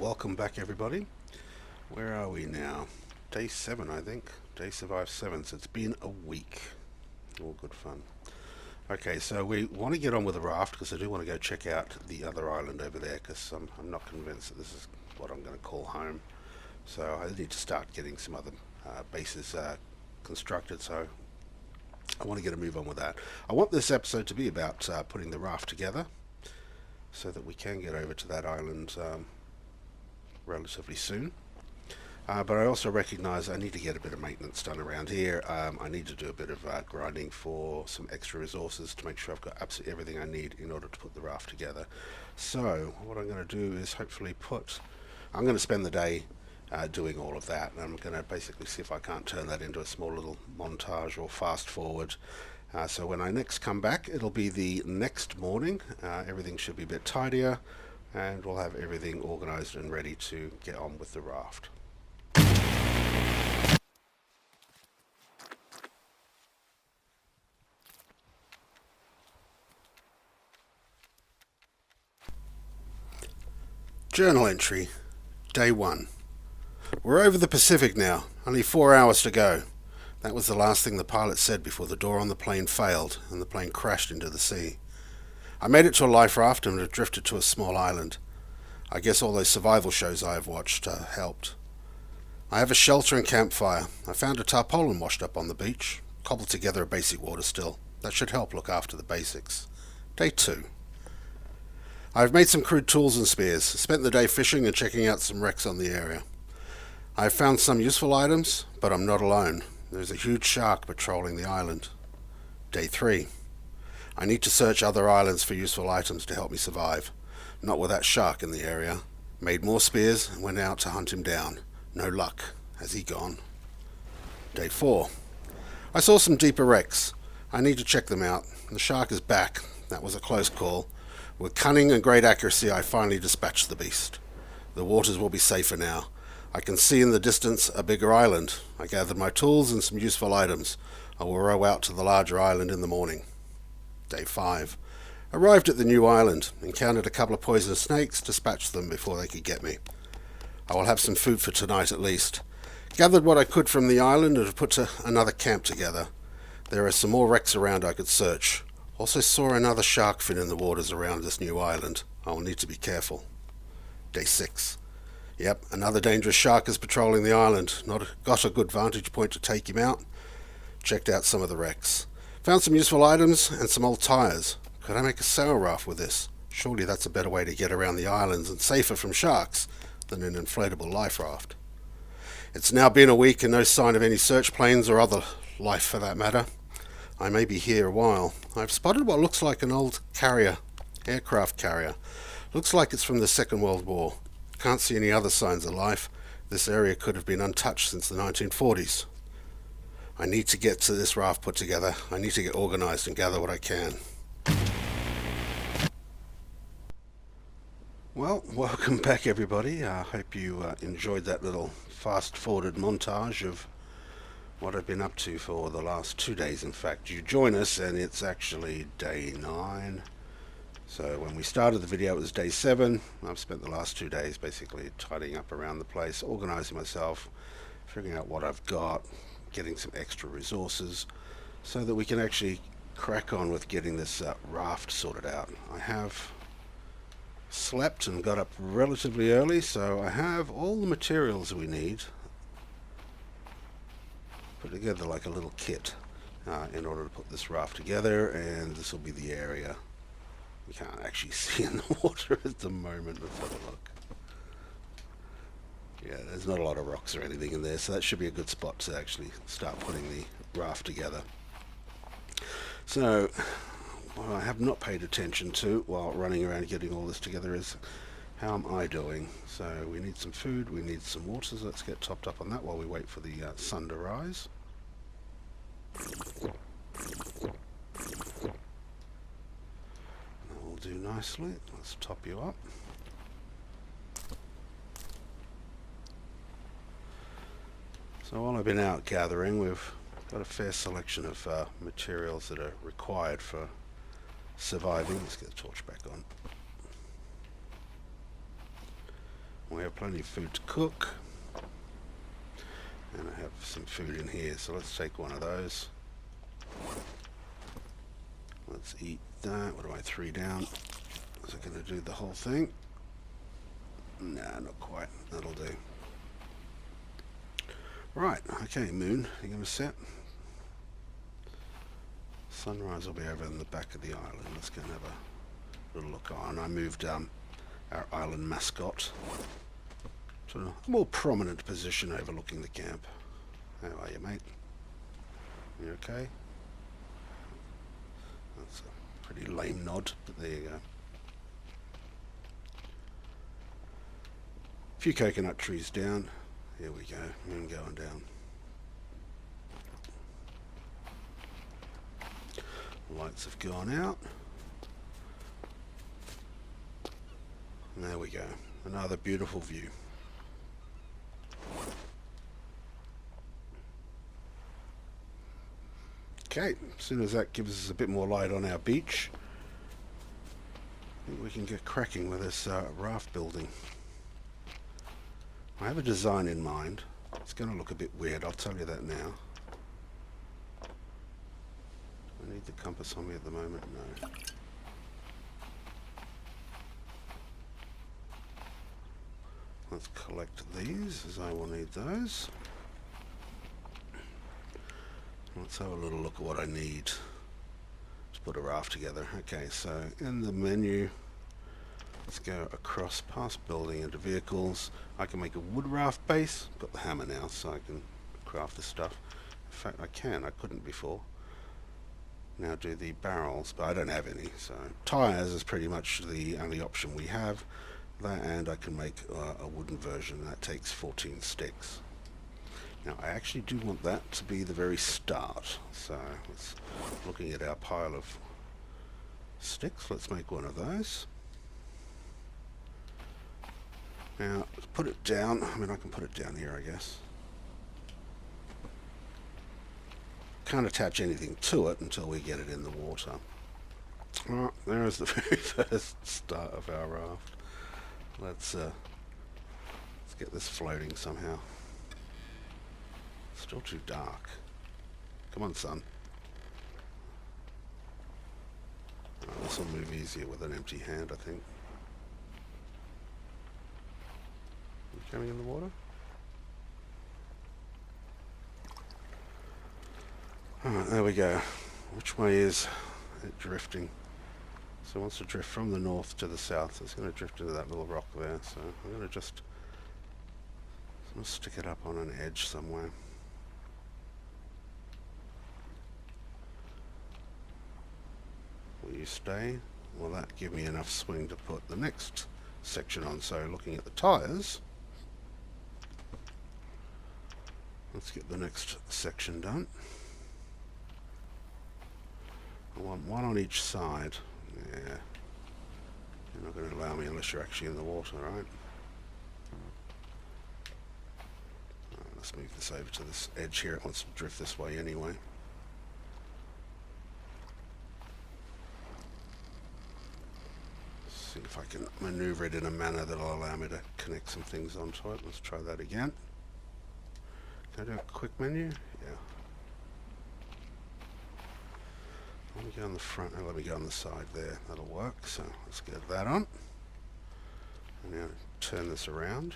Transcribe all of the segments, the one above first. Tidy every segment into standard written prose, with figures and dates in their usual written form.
welcome back everybody. Where are we now? Day 7 I think. Day Survive 7, so it's been a week. All good fun. Okay, so we want to get on with the raft because I do want to go check out the other island over there because I'm not convinced that this is what I'm going to call home. So I need to start getting some other bases constructed, so I want to get a move on with that. I want this episode to be about putting the raft together so that we can get over to that island relatively soon. But I also recognize I need to get a bit of maintenance done around here. I need to do a bit of grinding for some extra resources to make sure I've got absolutely everything I need in order to put the raft together. So what I'm going to do is hopefully I'm going to spend the day doing all of that, and I'm going to basically see if I can't turn that into a small little montage or fast forward. So when I next come back, it'll be the next morning. Everything should be a bit tidier, and we'll have everything organized and ready to get on with the raft. Journal entry, Day 1. We're over the Pacific now, only 4 hours to go. That was the last thing the pilot said before the door on the plane failed and the plane crashed into the sea. I made it to a life raft and have drifted to a small island. I guess all those survival shows I have watched helped. I have a shelter and campfire. I found a tarpaulin washed up on the beach, cobbled together a basic water still. That should help look after the basics. Day 2. I have made some crude tools and spears, spent the day fishing and checking out some wrecks on the area. I have found some useful items, but I'm not alone. There's a huge shark patrolling the island. Day 3. I need to search other islands for useful items to help me survive. Not with that shark in the area. Made more spears and went out to hunt him down. No luck. Has he gone? Day 4. I saw some deeper wrecks. I need to check them out. The shark is back. That was a close call. With cunning and great accuracy, I finally dispatched the beast. The waters will be safer now. I can see in the distance a bigger island. I gathered my tools and some useful items. I will row out to the larger island in the morning. Day 5. Arrived at the new island. Encountered a couple of poisonous snakes. Dispatched them before they could get me. I will have some food for tonight at least. Gathered what I could from the island and have put another camp together. There are some more wrecks around I could search. Also saw another shark fin in the waters around this new island. I will need to be careful. Day 6. Yep, another dangerous shark is patrolling the island. Got a good vantage point to take him out. Checked out some of the wrecks. Found some useful items and some old tires. Could I make a sail raft with this? Surely that's a better way to get around the islands and safer from sharks than an inflatable life raft. It's now been a week and no sign of any search planes or other life for that matter. I may be here a while. I've spotted what looks like an old aircraft carrier. Looks like it's from the Second World War. Can't see any other signs of life. This area could have been untouched since the 1940s. I need to get to this raft put together. I need to get organized and gather what I can. Well, welcome back everybody. I hope you enjoyed that little fast-forwarded montage of what I've been up to for the last 2 days. In fact, you join us and it's actually day 9. So when we started the video it was day 7. I've spent the last 2 days basically tidying up around the place, organizing myself, figuring out what I've got, getting some extra resources so that we can actually crack on with getting this raft sorted out. I have slept and got up relatively early, so I have all the materials we need put together like a little kit in order to put this raft together, and this will be the area. We can't actually see in the water at the moment. Let's have a look. Yeah, there's not a lot of rocks or anything in there, so that should be a good spot to actually start putting the raft together. So what I have not paid attention to while running around getting all this together is how am I doing. So we need some food, we need some water, so let's get topped up on that while we wait for the sun to rise. That will do nicely. Let's top you up. So while I've been out gathering, we've got a fair selection of materials that are required for surviving. Let's get the torch back on. We have plenty of food to cook. And I have some food in here, so let's take one of those. Let's eat that. What do I 3 down? Is it going to do the whole thing? Nah, not quite. That'll do. Right, okay, moon, you're going to set. Sunrise will be over in the back of the island. Let's go and have a little look on. I moved our island mascot to a more prominent position overlooking the camp. How are you, mate? You okay? That's a pretty lame nod, but there you go. A few coconut trees down. Here we go, moon going down. Lights have gone out. And there we go, another beautiful view. Okay, as soon as that gives us a bit more light on our beach, I think we can get cracking with this raft building. I have a design in mind. It's going to look a bit weird, I'll tell you that now. I need the compass on me at the moment, no. Let's collect these, as I will need those. Let's have a little look at what I need to put a raft together. Okay, so in the menu, let's go across past building into vehicles. I can make a wood raft base. Got the hammer now, so I can craft the stuff. In fact, I couldn't before. Now do the barrels, but I don't have any. So tires is pretty much the only option we have. That, and I can make a wooden version. That takes 14 sticks. Now I actually do want that to be the very start. So let's looking at our pile of sticks. Let's make one of those. Now, put it down. I mean, I can put it down here, I guess. Can't attach anything to it until we get it in the water. Well, there's the very first start of our raft. Let's get this floating somehow. Still too dark. Come on, sun. Oh, this will move easier with an empty hand, I think. Coming in the water? Alright, there we go. Which way is it drifting? So it wants to drift from the north to the south. It's going to drift into that little rock there. So I'm going to just stick it up on an edge somewhere. Will you stay? Will that give me enough swing to put the next section on? So looking at the tires, let's get the next section done. I want one on each side. Yeah. You're not going to allow me unless you're actually in the water, right? Alright, let's move this over to this edge here. It wants to drift this way anyway. See if I can maneuver it in a manner that will allow me to connect some things onto it. Let's try that again. Can I do a quick menu? Yeah. Let me go on the front and let me go on the side there. That'll work. So let's get that on. And now turn this around.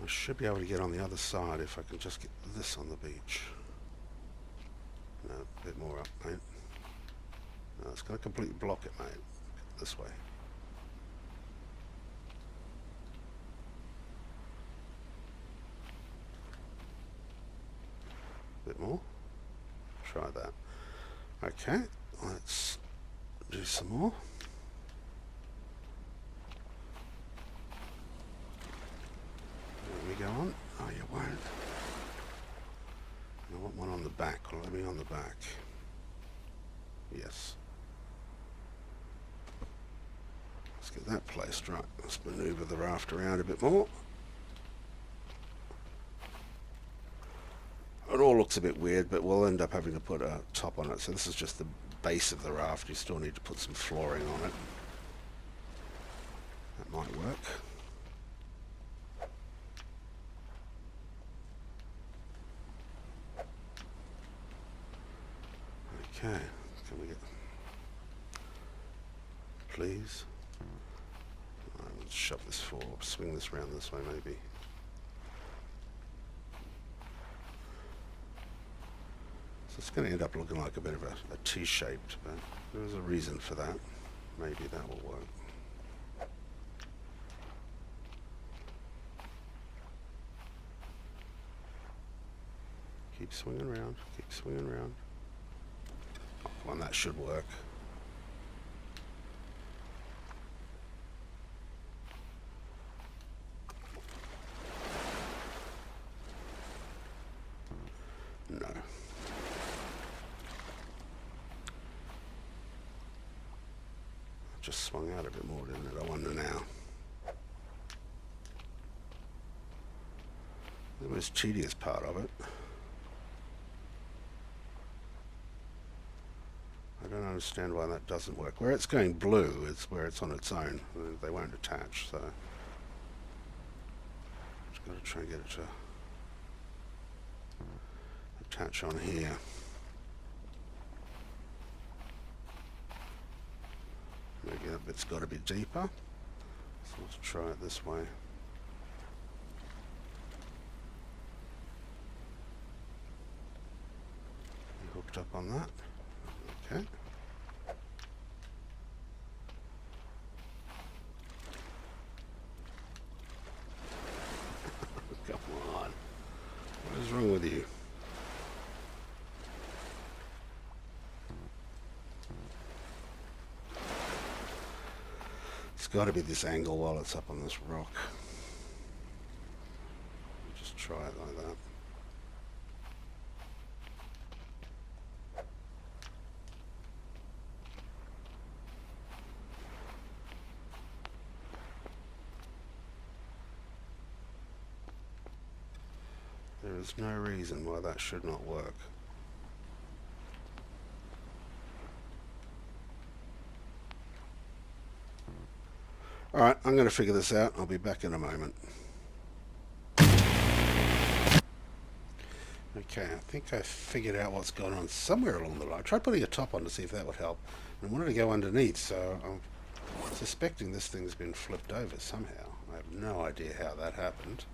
I should be able to get on the other side if I can just get this on the beach. No, a bit more up, mate. No, it's going to completely block it, mate. This way. Bit more. Try that. Okay, let's do some more. There we go on. Oh, you won't. I want one on the back. Well, let me on the back. Yes. Let's get that placed right. Let's maneuver the raft around a bit more. It all looks a bit weird, but we'll end up having to put a top on it. So this is just the base of the raft. You still need to put some flooring on it. That might work. Okay, can we get... Please? Let's shove this forward, swing this round this way maybe. So it's going to end up looking like a bit of a T-shaped, but there's a reason for that. Maybe that will work. Keep swinging around, keep swinging around. Oh, come on, that should work. No. Just swung out a bit more, didn't it? I wonder now. The most tedious part of it. I don't understand why that doesn't work. Where it's going blue is where it's on its own. They won't attach, so just got to try and get it to attach on here. Maybe that bit's got to be deeper. So let's try it this way. You hooked up on that? Okay. Come on. What is wrong with you? It's got to be this angle while it's up on this rock. Just try it like that. There is no reason why that should not work. Alright, I'm going to figure this out. I'll be back in a moment. Okay, I think I figured out what's going on somewhere along the line. I tried putting a top on to see if that would help. I wanted to go underneath, so I'm suspecting this thing's been flipped over somehow. I have no idea how that happened.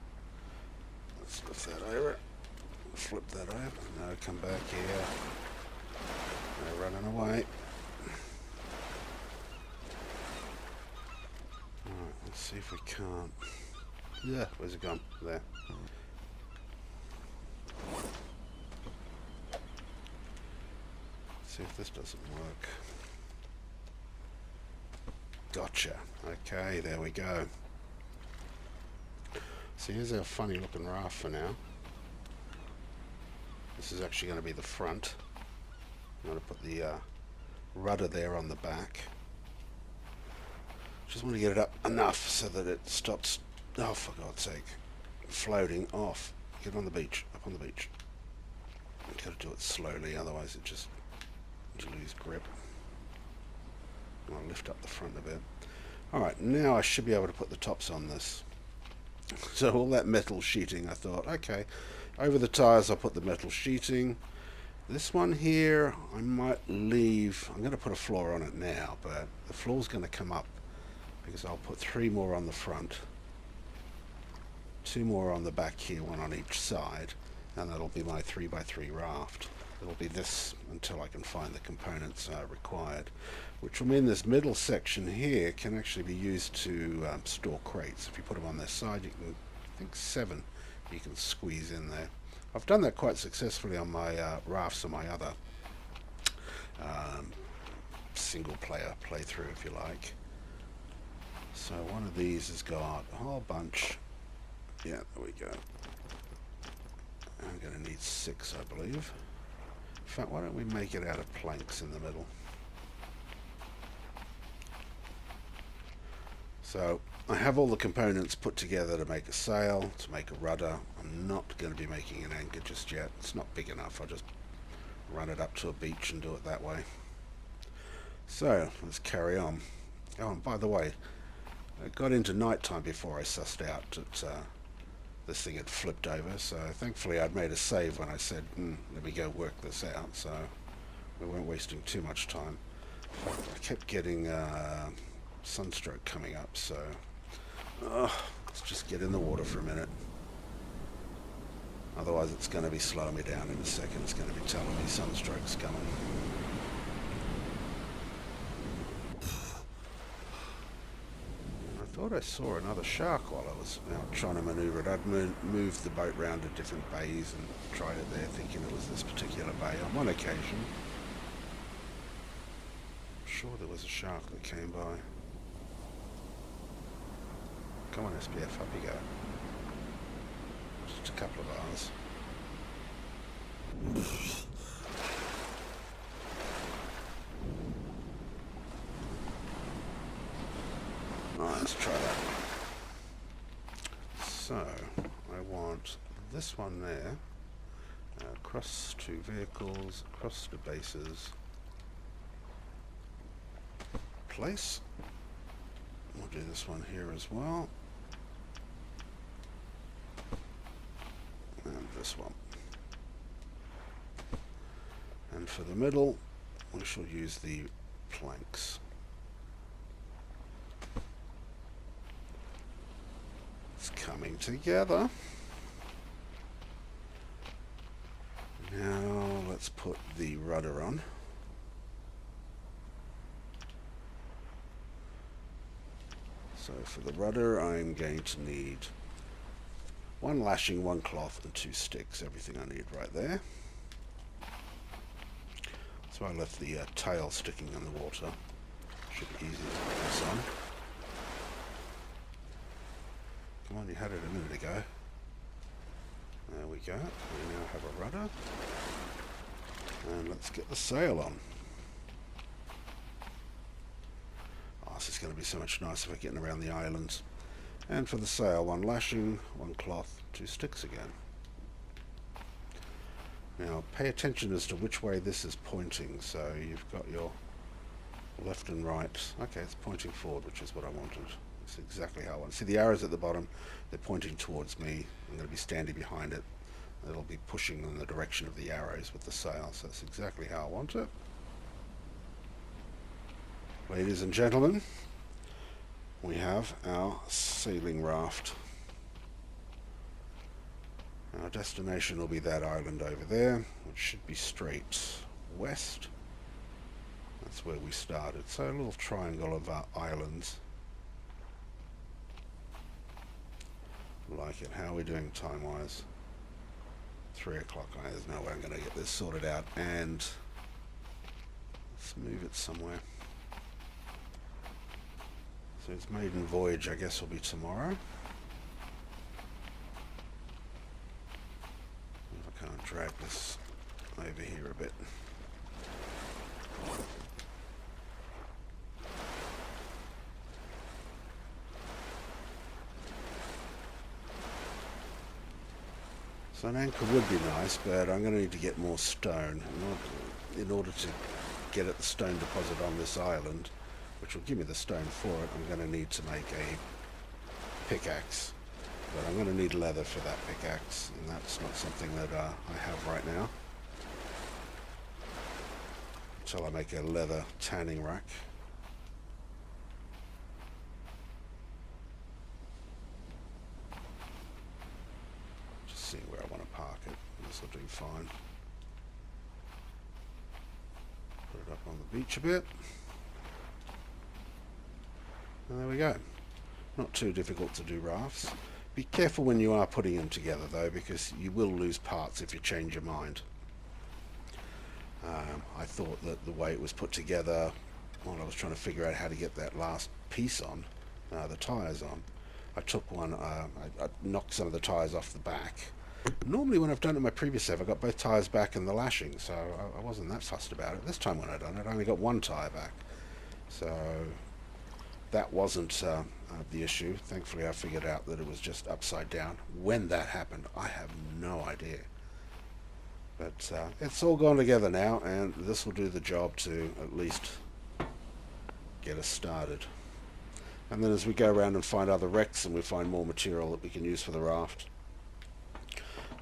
Let's lift that over. Flip that over. No, come back here. No running away. Alright, let's see if we can't. Yeah, where's it gone? There. Let's see if this doesn't work. Gotcha. Okay, there we go. So here's our funny looking raft for now. This is actually going to be the front. I'm going to put the rudder there on the back. Just want to get it up enough so that it stops, oh for God's sake, floating off. Get on the beach, up on the beach. You've got to do it slowly, otherwise it just, you lose grip. I'll lift up the front a bit. Alright, now I should be able to put the tops on this. So all that metal sheeting, I thought, okay, over the tyres I'll put the metal sheeting. This one here, I might leave, I'm going to put a floor on it now, but the floor's going to come up because I'll put 3 more on the front, 2 more on the back here, 1 on each side, and that'll be my 3x3 raft. It'll be this until I can find the components required, which will mean this middle section here can actually be used to store crates. If you put them on their side, you can, I think 7 you can squeeze in there. I've done that quite successfully on my rafts and my other single player playthrough, if you like. So one of these has got a whole bunch. Yeah, there we go. I'm going to need 6, I believe. In fact, why don't we make it out of planks in the middle? So I have all the components put together to make a sail, to make a rudder. I'm not going to be making an anchor just yet. It's not big enough. I'll just run it up to a beach and do it that way. So let's carry on. Oh, and by the way, it got into night time before I sussed out that this thing had flipped over, so thankfully I'd made a save when I said, let me go work this out, so we weren't wasting too much time. I kept getting sunstroke coming up, so let's just get in the water for a minute. Otherwise it's going to be slowing me down in a second. It's going to be telling me sunstroke's coming. I thought I saw another shark while I was out trying to manoeuvre it. I'd moved the boat round to different bays and tried it there thinking it was this particular bay on one occasion. I'm sure there was a shark that came by. Come on, SPF, up you go. Just a couple of hours. Alright, let's try that. So, I want this one there, across to vehicles, across to bases, place. We'll do this one here as well. And this one. And for the middle, we shall use the planks. It's coming together. Now let's put the rudder on. So for the rudder, I'm going to need one lashing, one cloth, and 2 sticks. Everything I need right there. So I left the tail sticking in the water. Should be easy to put this on. Come on, you had it a minute ago. There we go. We now have a rudder. And let's get the sail on. Oh, this is going to be so much nicer for getting around the islands. And for the sail, one lashing, one cloth, 2 sticks again. Now pay attention as to which way this is pointing. So you've got your left and right. Okay, it's pointing forward, which is what I wanted. It's exactly how I want it. See the arrows at the bottom? They're pointing towards me. I'm going to be standing behind it. It'll be pushing in the direction of the arrows with the sail. So that's exactly how I want it. Ladies and gentlemen, we have our sailing raft. Our destination will be that island over there, which should be straight west. That's where we started. So a little triangle of islands. Like it. How are we doing time-wise? 3 o'clock. There's no way I'm going to get this sorted out. And let's move it somewhere. So its maiden voyage, I guess, will be tomorrow. If I can't drag this over here a bit. So an anchor would be nice, but I'm going to need to get more stone in order to get at the stone deposit on this island, which will give me the stone for it. I'm going to need to make a pickaxe, but I'm going to need leather for that pickaxe, and that's not something that I have right now until I make a leather tanning rack. See where I want to park it. This will do fine. Put it up on the beach a bit. And there we go. Not too difficult to do rafts. Be careful when you are putting them together though, because you will lose parts if you change your mind. I thought that the way it was put together, while I was trying to figure out how to get that last piece on, the tyres on, I took one, I knocked some of the tyres off the back. Normally when I've done it in my previous save, I got both tyres back and the lashing, so I wasn't that fussed about it. This time when I done it, I only got one tyre back. So that wasn't the issue. Thankfully I figured out that it was just upside down. When that happened, I have no idea. But it's all gone together now, and this will do the job to at least get us started. And then as we go around and find other wrecks and we find more material that we can use for the raft,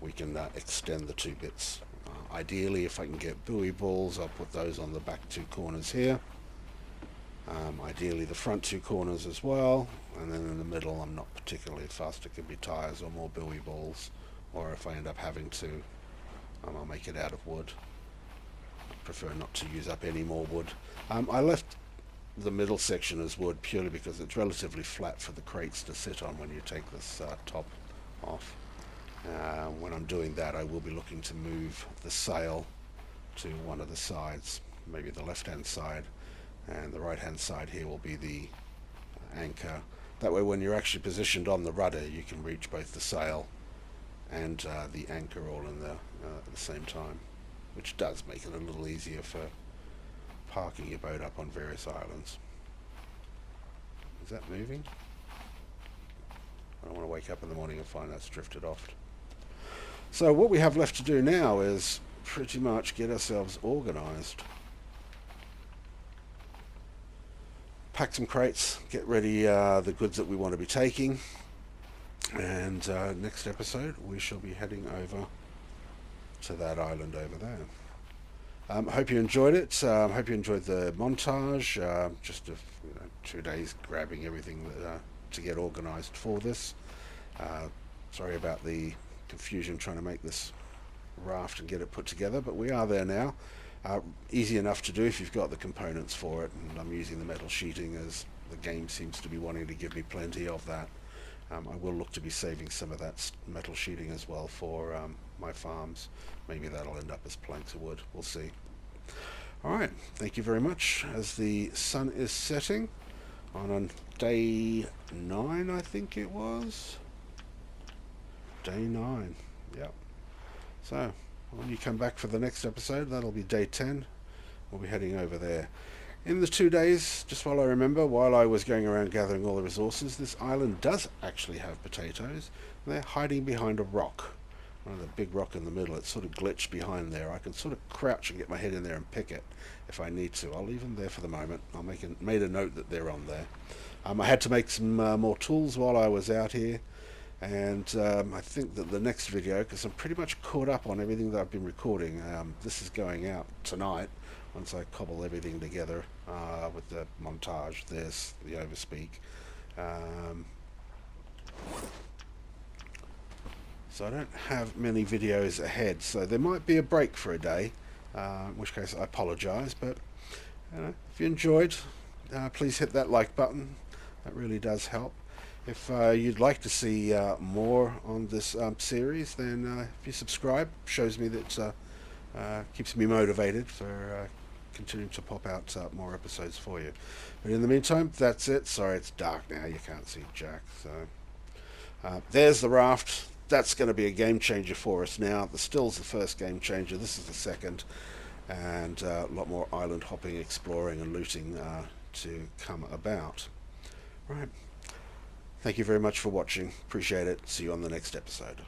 we can extend the 2 bits. Ideally, if I can get buoy balls, I'll put those on the back 2 corners here. Ideally the front 2 corners as well, and then in the middle I'm not particularly fast. It could be tyres or more buoy balls, or if I end up having to, I'll make it out of wood. I prefer not to use up any more wood. I left the middle section as wood purely because it's relatively flat for the crates to sit on when you take this top off. When I'm doing that, I will be looking to move the sail to one of the sides, maybe the left hand side, and the right hand side here will be the anchor. That way when you're actually positioned on the rudder, you can reach both the sail and the anchor all in there at the same time, which does make it a little easier for parking your boat up on various islands. Is that moving? I don't want to wake up in the morning and find that's drifted off. So what we have left to do now is pretty much get ourselves organized. Pack some crates, get ready the goods that we want to be taking, and next episode we shall be heading over to that island over there. Hope you enjoyed it. Hope you enjoyed the montage. Just 2 days grabbing everything to get organized for this. Sorry about the confusion trying to make this raft and get it put together, but we are there now. Easy enough to do if you've got the components for it, and I'm using the metal sheeting as the game seems to be wanting to give me plenty of that. I will look to be saving some of that metal sheeting as well for my farms. Maybe that'll end up as planks of wood. We'll see. Alright, thank you very much. As the sun is setting on day 9, I think it was. Day 9, yep. So when you come back for the next episode, that'll be day 10. We'll be heading over there. In the 2 days, just while I remember, while I was going around gathering all the resources, this island does actually have potatoes. They're hiding behind a rock. The big rock in the middle, it's sort of glitched behind there. I can sort of crouch and get my head in there and pick it if I need to. I'll leave them there for the moment. I'll made a note that they're on there. I had to make some more tools while I was out here, and I think that the next video, because I'm pretty much caught up on everything that I've been recording, this is going out tonight once I cobble everything together with the montage, the overspeak. So I don't have many videos ahead, so there might be a break for a day, in which case I apologise, but if you enjoyed, please hit that like button. That really does help. If you'd like to see more on this series, then if you subscribe, shows me that keeps me motivated for continuing to pop out more episodes for you. But in the meantime, that's it. Sorry, it's dark now, you can't see Jack. So there's the raft. That's going to be a game changer for us now. The still's the first game changer. This is the second, and a lot more island hopping, exploring, and looting to come about. Right. Thank you very much for watching. Appreciate it. See you on the next episode.